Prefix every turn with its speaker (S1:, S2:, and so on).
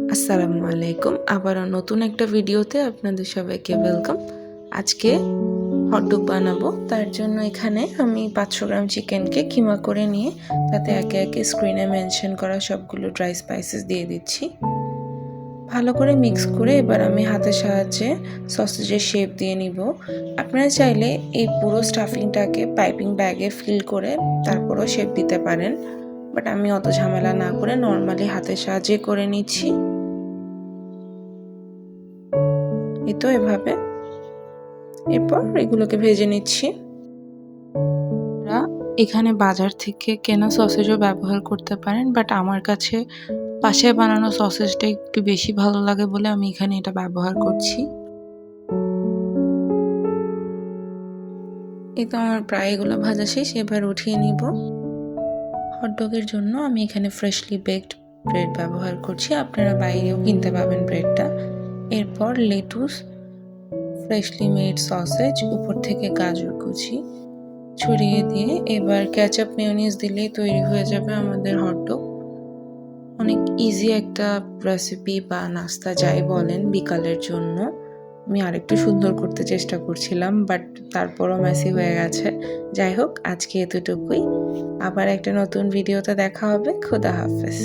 S1: আসসালামু আলাইকুম। আবারও নতুন একটা ভিডিওতে আপনাদের সবাইকে ওয়েলকাম। আজকে হটডগ বানাবো। তার জন্য এখানে আমি 500 গ্রাম চিকেনকে কিমা করে নিয়ে তাতে একে একে স্ক্রিনে মেনশন করা সবগুলো ড্রাই স্পাইসেস দিয়ে দিচ্ছি। ভালো করে মিক্স করে এবার আমি হাতের সাহায্যে সসেজের শেপ দিয়ে নিব। আপনারা চাইলে এই পুরো স্টাফিংটাকে পাইপিং ব্যাগে ফিল করে তারপরও শেপ দিতে পারেন, বাট আমি অত ঝামেলা না করে নর্মালি হাতের সাহায্যে করে নিচ্ছি। এই তো এভাবে এরপর এগুলোকে ভেজে নিচ্ছি। এখানে বাজার থেকে কেনা সসেজও ব্যবহার করতে পারেন, বাট আমার কাছে বাসায় বানানো সসেজটা একটু বেশি ভালো লাগে বলে আমি এখানে এটা ব্যবহার করছি। এই তো আমার প্রায় এগুলো ভাজা শেষ, এবার উঠিয়ে নিব। হটডগের জন্য আমি এখানে ফ্রেশলি বেকড ব্রেড ব্যবহার করছি, আপনারা বাইরেও কিনতে পাবেন ব্রেডটা। এরপর লেটুস, ফ্রেশলি মেড সসেজ, উপর থেকে গাজর কুচি ছড়িয়ে দিয়ে এবার কেচাপ মেয়োনিজ দিলেই তৈরি হয়ে যাবে আমাদের হটডগ। অনেক ইজি একটা রেসিপি বা নাস্তা যাই বলেন বিকালের জন্য। আমি আরেকটু সুন্দর করতে চেষ্টা করছিলাম, বাট তারপরও মেসি হয়ে গেছে। যাই হোক, আজকে এতটুকুই। আবার একটা নতুন ভিডিওতে দেখা হবে। খোদা হাফেজ।